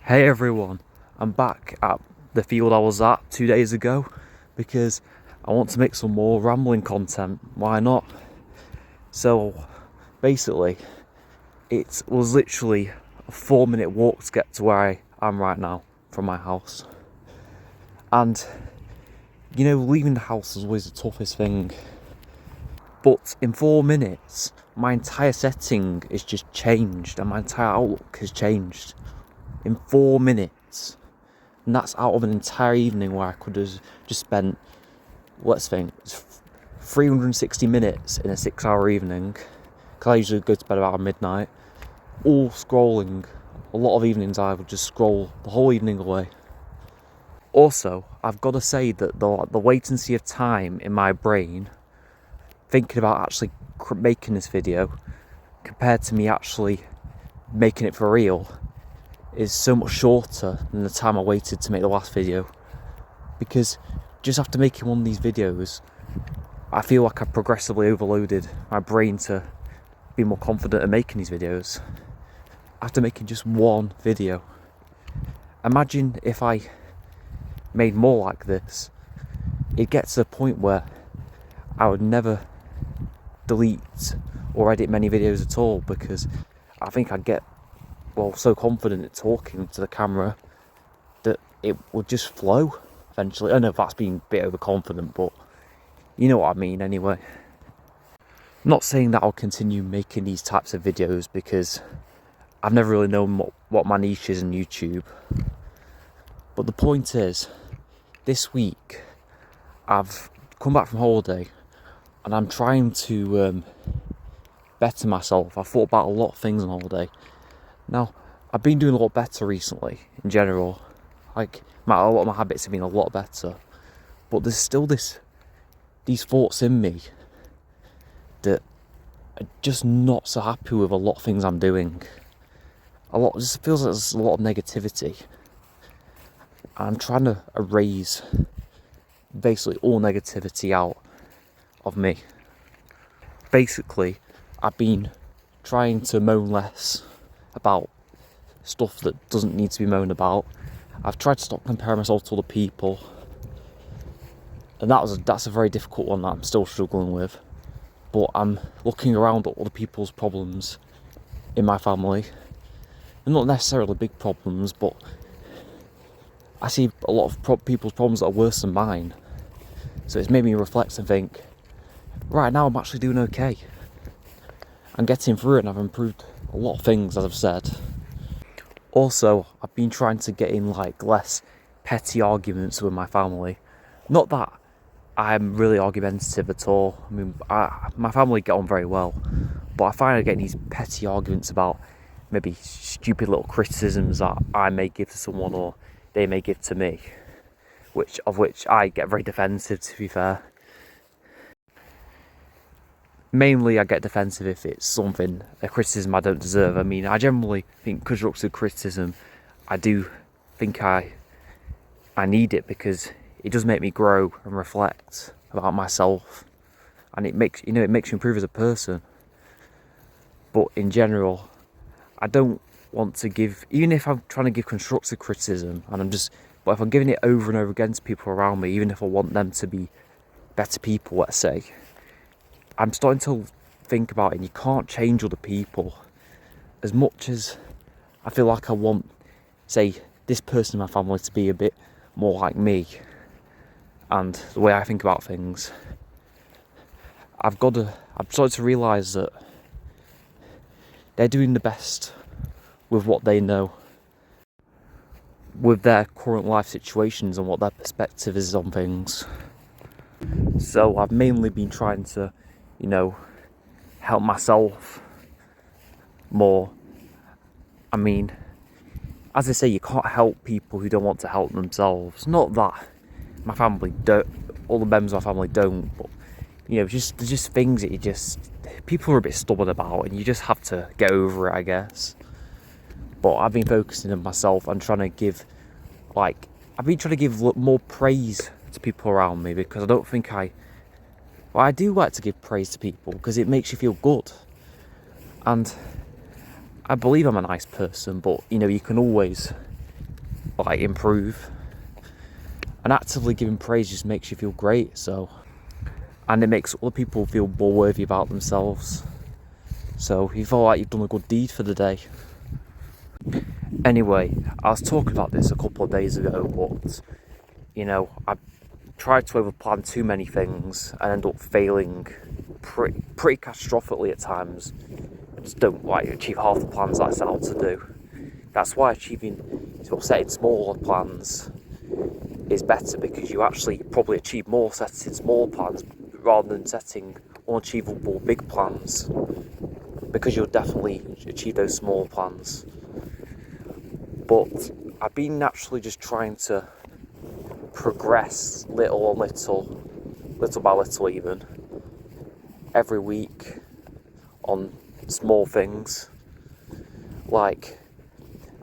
Hey everyone, I'm back at the field I was at 2 days ago because I want to make some more rambling content. Why not? So basically, it was literally a 4-minute walk to get to where I am right now from my house. And leaving the house is always the toughest thing. But in 4 minutes, my entire setting is just changed and my entire outlook has changed. In 4 minutes. And that's out of an entire evening where I could have just spent, let's think, 360 minutes in a 6-hour evening. Because I usually go to bed about midnight. All scrolling. A lot of evenings I would just scroll the whole evening away. Also, I've got to say that the latency of time in my brain, thinking about actually making this video, compared to me actually making it for real, is so much shorter than the time I waited to make the last video. Because just after making one of these videos, I feel like I've progressively overloaded my brain to be more confident in making these videos. After making just one video. Imagine if I made more like this. It'd get to the point where I would never delete or edit many videos at all, because I think I'd get so confident at talking to the camera that it would just flow eventually. I don't know if that's being a bit overconfident, but you know what I mean anyway. Not saying that I'll continue making these types of videos, because I've never really known what my niche is in YouTube. But the point is, this week I've come back from holiday and I'm trying to better myself. I've thought about a lot of things on holiday. Now, I've been doing a lot better recently, in general. Like, a lot of my habits have been a lot better. But there's still these thoughts in me that are just not so happy with a lot of things I'm doing. It just feels like there's a lot of negativity. I'm trying to erase basically all negativity out of me. Basically, I've been trying to moan less about stuff that doesn't need to be moaned about. I've tried to stop comparing myself to other people, and that's a very difficult one that I'm still struggling with. But I'm looking around at other people's problems in my family, and not necessarily big problems, but I see a lot of people's problems that are worse than mine. So it's made me reflect and think, right now I'm actually doing okay. I'm getting through it and I've improved a lot of things, as I've said. Also, I've been trying to get in less petty arguments with my family. Not that I'm really argumentative at all. I mean, my family get on very well, but I find I get these petty arguments about maybe stupid little criticisms that I may give to someone or they may give to me, which I get very defensive, to be fair. Mainly I get defensive if it's a criticism I don't deserve. I mean, I generally think constructive criticism, I do think I need it, because it does make me grow and reflect about myself, and it makes me improve as a person. But in general, I don't want to give, even if I'm trying to give constructive criticism, but if I'm giving it over and over again to people around me, even if I want them to be better people, let's say, I'm starting to think about it, and you can't change other people. As much as I feel like I want, say, this person in my family to be a bit more like me and the way I think about things, I've started to realise that they're doing the best with what they know, with their current life situations and what their perspective is on things. So I've mainly been trying to help myself more. I mean, as I say, you can't help people who don't want to help themselves. Not that my family don't, all the members of my family don't, but there's just things that people are a bit stubborn about, and you just have to get over it, I guess. But I've been focusing on myself and trying to give more praise to people around me, because I don't think I do like to give praise to people because it makes you feel good. And I believe I'm a nice person, but you can always like improve. And actively giving praise just makes you feel great, so, and it makes other people feel more worthy about themselves. So you feel like you've done a good deed for the day. Anyway, I was talking about this a couple of days ago, but you know, I tried to overplan too many things and end up failing pretty catastrophically at times. I just don't like achieve half the plans that I set out to do. That's why setting smaller plans is better, because you actually probably achieve more setting small plans rather than setting unachievable big plans, because you'll definitely achieve those small plans. But I've been naturally just trying to progress little by little even, every week on small things. Like,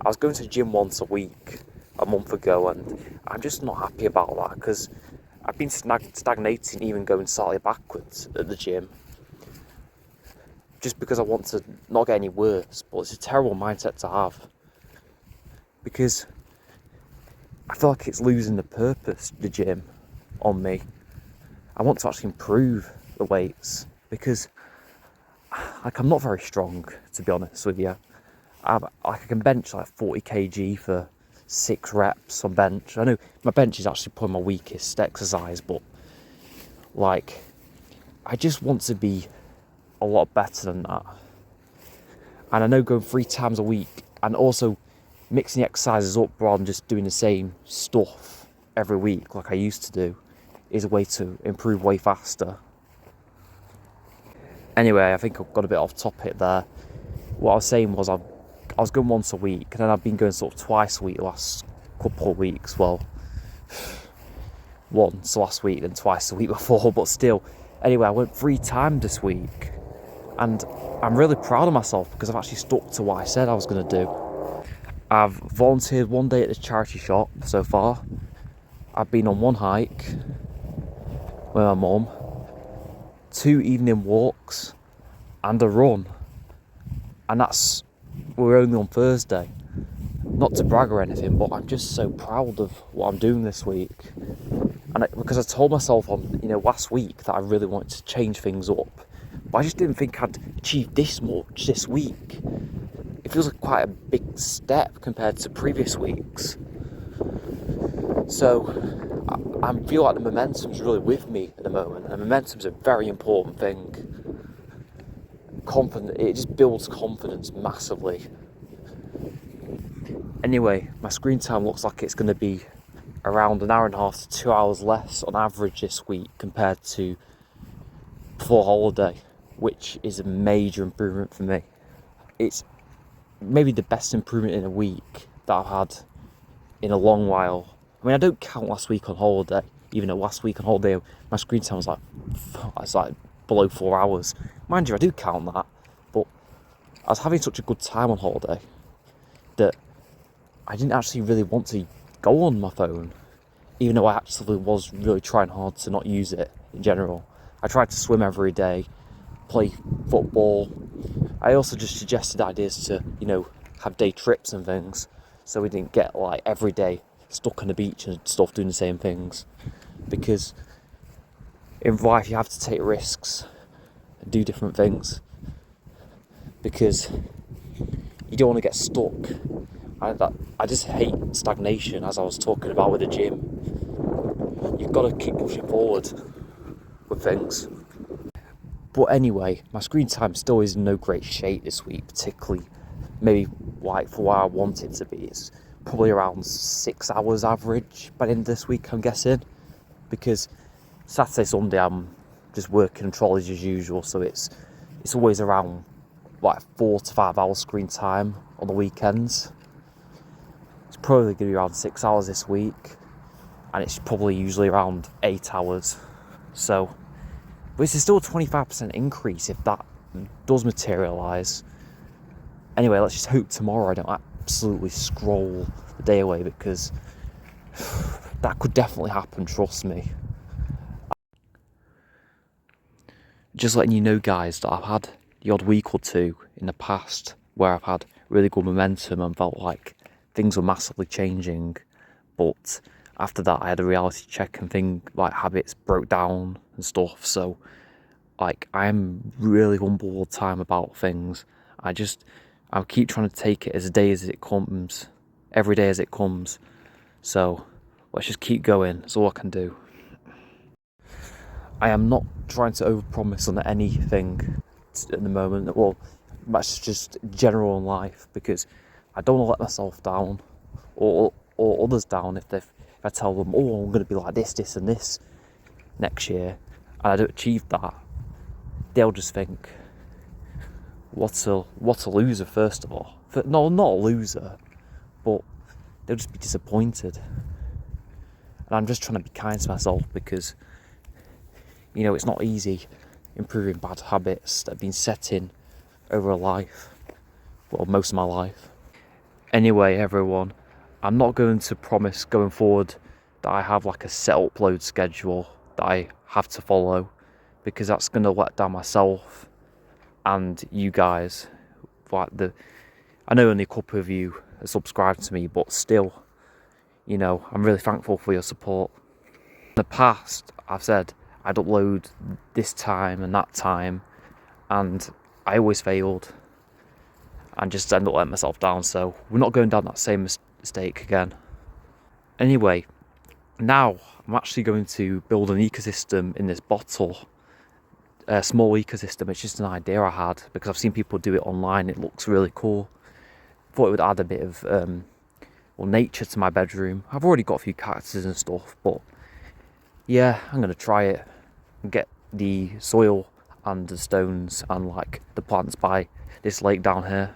I was going to the gym once a week a month ago, and I'm just not happy about that, because I've been stagnating, even going slightly backwards at the gym, just because I want to not get any worse. But it's a terrible mindset to have, because I feel like it's losing the purpose, the gym, on me. I want to actually improve the weights, because I'm not very strong, to be honest with you. I can bench like 40 kg for 6 reps on bench. I know my bench is actually probably my weakest exercise, but like, I just want to be a lot better than that. And I know going 3 times a week and also mixing the exercises up rather than just doing the same stuff every week like I used to do is a way to improve way faster. Anyway, I think I've got a bit off topic there. What I was saying was I was going once a week, and then I've been going sort of twice a week the last couple of weeks. Well, once last week and twice the week before, but still. Anyway, I went 3 times this week, and I'm really proud of myself because I've actually stuck to what I said I was going to do. I've volunteered 1 day at the charity shop so far. I've been on 1 hike with my mum, 2 evening walks, and a run. And we're only on Thursday. Not to brag or anything, but I'm just so proud of what I'm doing this week. And because I told myself last week that I really wanted to change things up, but I just didn't think I'd achieve this much this week. It feels like quite a big step compared to previous weeks. So I feel like the momentum's really with me at the moment, and momentum's a very important thing. It just builds confidence massively. Anyway, my screen time looks like it's going to be around 1.5 hours to 2 hours less on average this week compared to before holiday, which is a major improvement for me. It's maybe the best improvement in a week that I've had in a long while. I mean, I don't count last week on holiday, even though last week on holiday my screen time was like below 4 hours. Mind you, I do count that, but I was having such a good time on holiday that I didn't actually really want to go on my phone, even though I actually was really trying hard to not use it in general. I tried to swim every day, play football. I also just suggested ideas to, have day trips and things, so we didn't get like every day stuck on the beach and stuff doing the same things. Because in life you have to take risks and do different things, because you don't want to get stuck. I just hate stagnation, as I was talking about with the gym. You've got to keep pushing forward with things. But anyway, my screen time still is in no great shape this week, particularly maybe like for where I want it to be. It's probably around 6 hours average by the end of this week, I'm guessing, because Saturday, Sunday I'm just working on trolleys as usual, so it's always around like 4 to 5 hours screen time on the weekends. It's probably going to be around 6 hours this week, and it's probably usually around 8 hours. So, but this is still a 25% increase if that does materialise. Anyway, let's just hope tomorrow I don't absolutely scroll the day away, because that could definitely happen, trust me. Just letting you know, guys, that I've had the odd week or two in the past where I've had really good momentum and felt like things were massively changing. But after that, I had a reality check and like habits broke down and stuff. So like I'm really humble all the time about things. I keep trying to take it as a day as it comes, every day as it comes. So let's just keep going. That's all I can do. I am not trying to overpromise on anything at the moment. Well, that's just general in life, because I don't want to let myself down or others down if I tell them, oh, I'm going to be like this and this next year, and I don't achieve that. They'll just think, what a loser, first of all. No, not a loser, but they'll just be disappointed. And I'm just trying to be kind to myself, because it's not easy improving bad habits that have been set in over a life, well, most of my life. Anyway, everyone, I'm not going to promise going forward that I have like a set upload schedule that I have to follow, because that's going to let down myself and you guys. I know only a couple of you are subscribed to me, but still, I'm really thankful for your support. In the past, I've said I'd upload this time and that time, and I always failed and just end up letting myself down. So we're not going down that same mistake again. Anyway, now I'm actually going to build an ecosystem in this bottle. A small ecosystem. It's just an idea I had because I've seen people do it online. It looks really cool. Thought it would add a bit of nature to my bedroom. I've already got a few cactuses and stuff, but yeah, I'm going to try it and get the soil and the stones and like the plants by this lake down here.